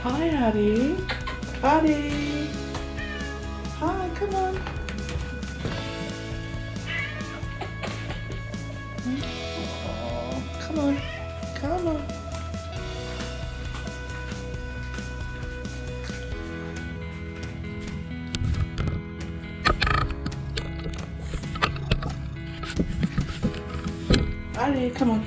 Hi, Addie. Addie. Hi, come on. Oh, come on. Come on. Addie, come on.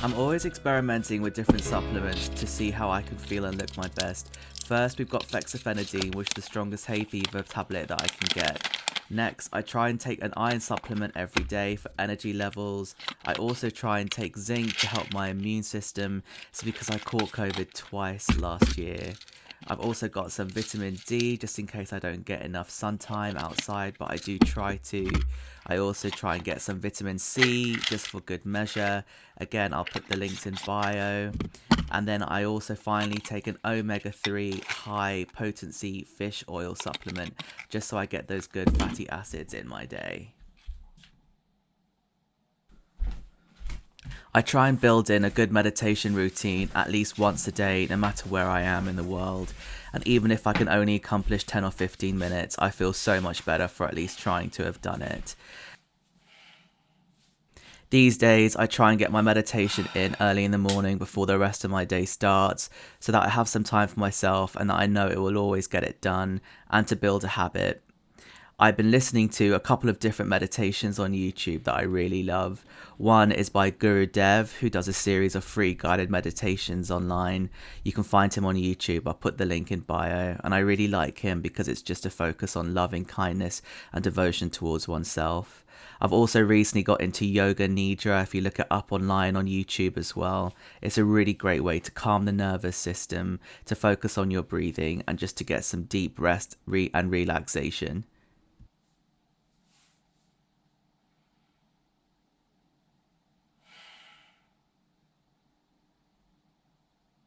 I'm always experimenting with different supplements to see how I can feel and look my best. First, we've got fexofenadine, which is the strongest hay fever tablet that I can get. Next, I try and take an iron supplement every day for energy levels. I also try and take zinc to help my immune system. It's because I caught COVID twice last year. I've also got some vitamin D just in case I don't get enough sun time outside, but I do try to. I also try and get some vitamin C just for good measure. Again, I'll put the links in bio. And then I also finally take an omega-3 high potency fish oil supplement just so I get those good fatty acids in my day. I try and build in a good meditation routine at least once a day, no matter where I am in the world. And even if I can only accomplish 10 or 15 minutes, I feel so much better for at least trying to have done it. These days, I try and get my meditation in early in the morning before the rest of my day starts, so that I have some time for myself and that I know it will always get it done, and to build a habit. I've been listening to a couple of different meditations on YouTube that I really love. One is by Gurudev, who does a series of free guided meditations online. You can find him on YouTube. I'll put the link in bio. And I really like him because it's just a focus on loving kindness and devotion towards oneself. I've also recently got into Yoga Nidra, if you look it up online on YouTube as well. It's a really great way to calm the nervous system, to focus on your breathing, and just to get some deep rest and relaxation.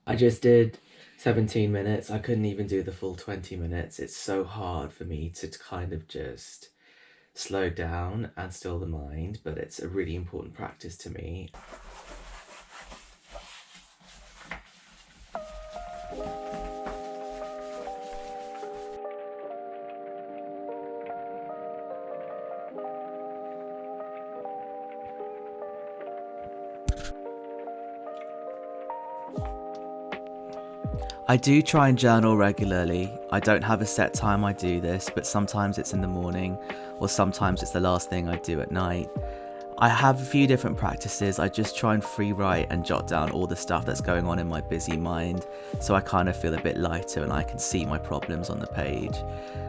I just did 17 minutes. I couldn't even do the full 20 minutes. It's so hard for me to kind of just slow down and still the mind, but it's a really important practice to me. I do try and journal regularly. I don't have a set time I do this, but sometimes it's in the morning or sometimes it's the last thing I do at night. I have a few different practices. I just try and free write and jot down all the stuff that's going on in my busy mind, so I kind of feel a bit lighter and I can see my problems on the page.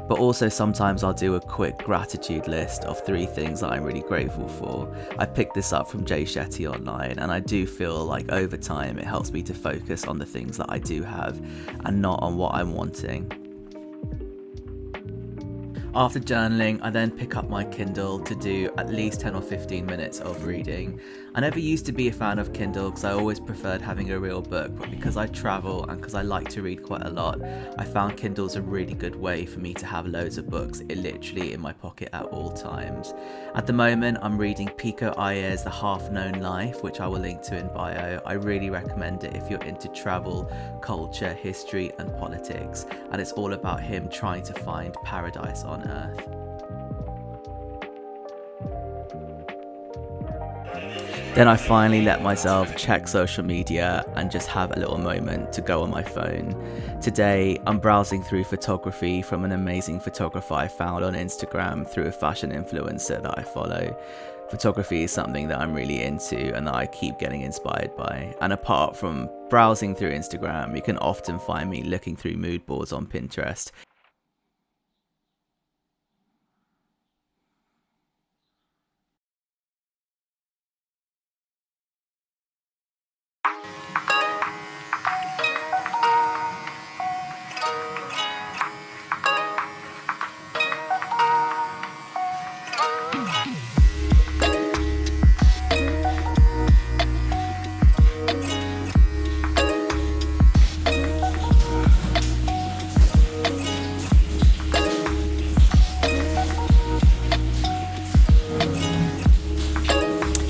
But also sometimes I'll do a quick gratitude list of 3 things that I'm really grateful for. I picked this up from Jay Shetty online, and I do feel like over time it helps me to focus on the things that I do have and not on what I'm wanting. After journaling, I then pick up my Kindle to do at least 10 or 15 minutes of reading. I never used to be a fan of Kindle because I always preferred having a real book, but because I travel and because I like to read quite a lot, I found Kindle's a really good way for me to have loads of books literally in my pocket at all times. At the moment, I'm reading Pico Iyer's The Half Known Life, which I will link to in bio. I really recommend it if you're into travel, culture, history and politics, and it's all about him trying to find paradise on Earth. Then I finally let myself check social media and just have a little moment to go on my phone. Today, I'm browsing through photography from an amazing photographer I found on Instagram through a fashion influencer that I follow. Photography is something that I'm really into and that I keep getting inspired by. And apart from browsing through Instagram, you can often find me looking through mood boards on Pinterest.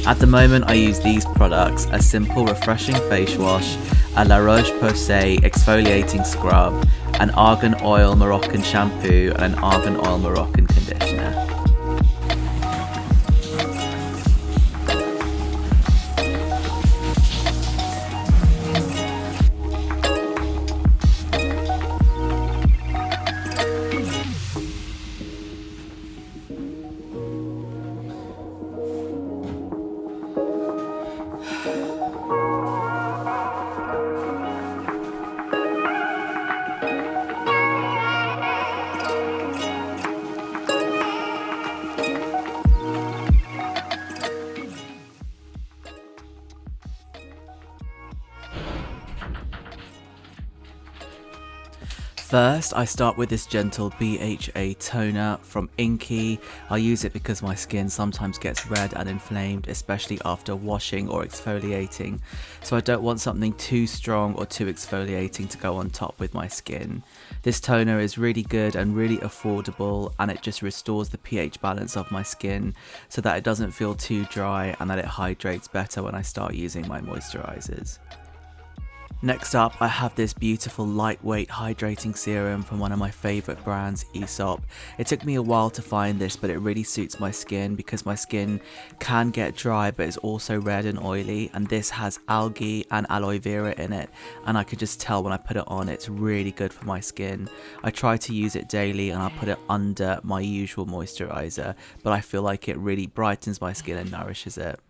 At the moment I use these products: a simple refreshing face wash, a La Roche-Posay exfoliating scrub, an Argan Oil Moroccan shampoo and an Argan Oil Moroccan conditioner. First, I start with this gentle BHA toner from Inkey. I use it because my skin sometimes gets red and inflamed, especially after washing or exfoliating. So I don't want something too strong or too exfoliating to go on top with my skin. This toner is really good and really affordable, and it just restores the pH balance of my skin so that it doesn't feel too dry and that it hydrates better when I start using my moisturizers. Next up, I have this beautiful lightweight hydrating serum from one of my favourite brands, Aesop. It took me a while to find this, but it really suits my skin because my skin can get dry but is also red and oily, and this has algae and aloe vera in it, and I could just tell when I put it on it's really good for my skin. I try to use it daily and I put it under my usual moisturiser, but I feel like it really brightens my skin and nourishes it.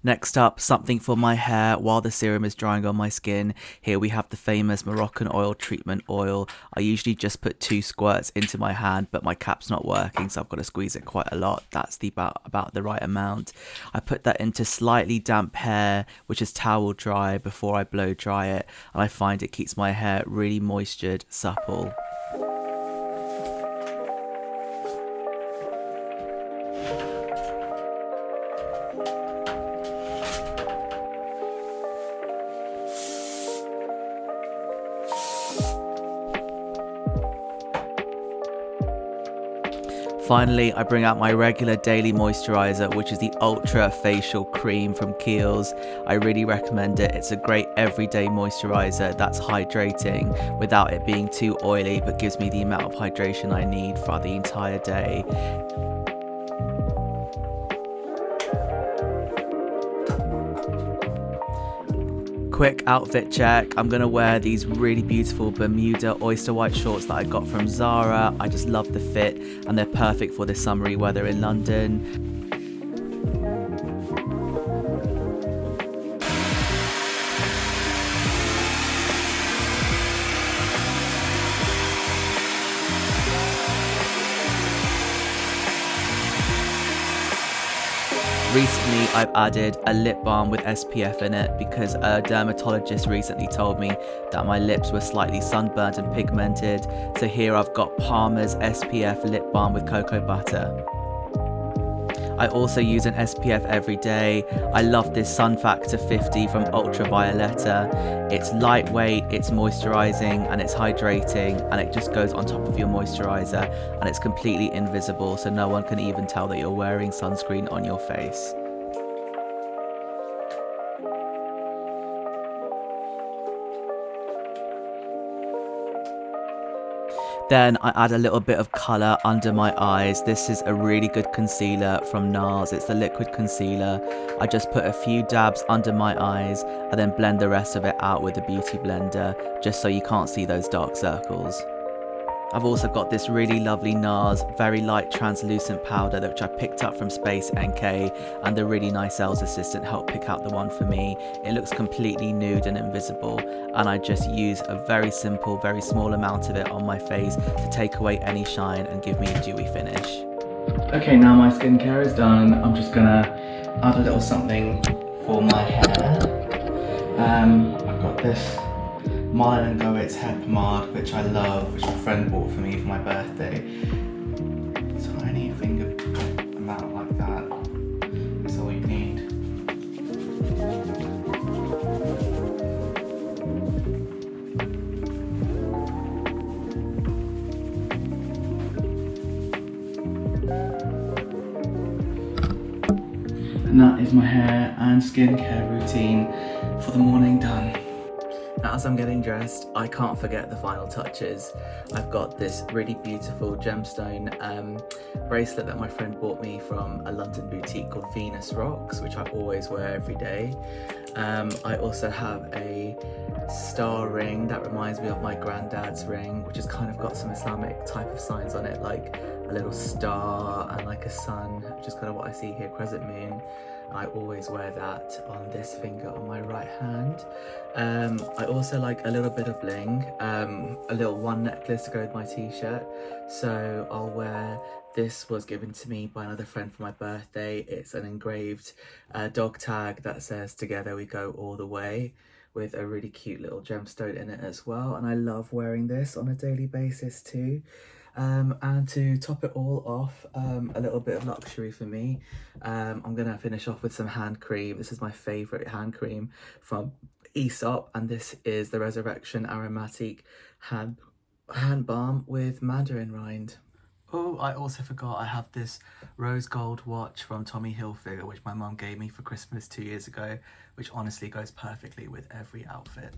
Next up, something for my hair while the serum is drying on my skin. Here we have the famous Moroccan oil treatment oil. I usually just put 2 squirts into my hand, but my cap's not working, so I've got to squeeze it quite a lot. That's about the right amount. I put that into slightly damp hair, which is towel dry, before I blow dry it, and I find it keeps my hair really moistured, supple. Finally, I bring out my regular daily moisturiser, which is the Ultra Facial Cream from Kiehls. I really recommend it. It's a great everyday moisturiser that's hydrating without it being too oily, but gives me the amount of hydration I need for the entire day. Quick outfit check. I'm gonna wear these really beautiful Bermuda oyster white shorts that I got from Zara. I just love the fit and they're perfect for this summery weather in London. Recently, I've added a lip balm with SPF in it because a dermatologist recently told me that my lips were slightly sunburnt and pigmented. So here I've got Palmer's SPF lip balm with cocoa butter. I also use an SPF every day. I love this Sun Factor 50 from Violette. It's lightweight, it's moisturizing, and it's hydrating, and it just goes on top of your moisturizer, and it's completely invisible, so no one can even tell that you're wearing sunscreen on your face. Then I add a little bit of colour under my eyes. This is a really good concealer from Nars. It's the liquid concealer. I just put a few dabs under my eyes and then blend the rest of it out with the beauty blender, just so you can't see those dark circles. I've also got this really lovely Nars very light translucent powder which I picked up from Space NK, and the really nice sales assistant helped pick out the one for me. It looks completely nude and invisible, and I just use a very simple, very small amount of it on my face to take away any shine and give me a dewy finish. Okay, now my skincare is done. I'm just gonna add a little something for my hair. I've got this Mile & Go It's Hair Pomade, which I love, which my friend bought for me for my birthday. Tiny finger amount like that. That's all you need. And that is my hair and skincare routine for the morning done. As I'm getting dressed, I can't forget the final touches. I've got this really beautiful gemstone bracelet that my friend bought me from a London boutique called Venus Rocks, which I always wear every day. I also have a star ring that reminds me of my granddad's ring, which has kind of got some Islamic type of signs on it, like a little star and like a sun, which is kind of what I see here, crescent moon. I always wear that on this finger on my right hand. I also like a little bit of bling, a little one necklace to go with my t-shirt. So I'll wear, this was given to me by another friend for my birthday. It's an engraved dog tag that says "Together we go all the way," with a really cute little gemstone in it as well. And I love wearing this on a daily basis too. And to top it all off, a little bit of luxury for me. I'm gonna finish off with some hand cream. This is my favorite hand cream from Aesop, and this is the Resurrection Aromatic hand balm with mandarin rind. Oh, I also forgot I have this rose gold watch from Tommy Hilfiger, which my mum gave me for Christmas 2 years ago, which honestly goes perfectly with every outfit.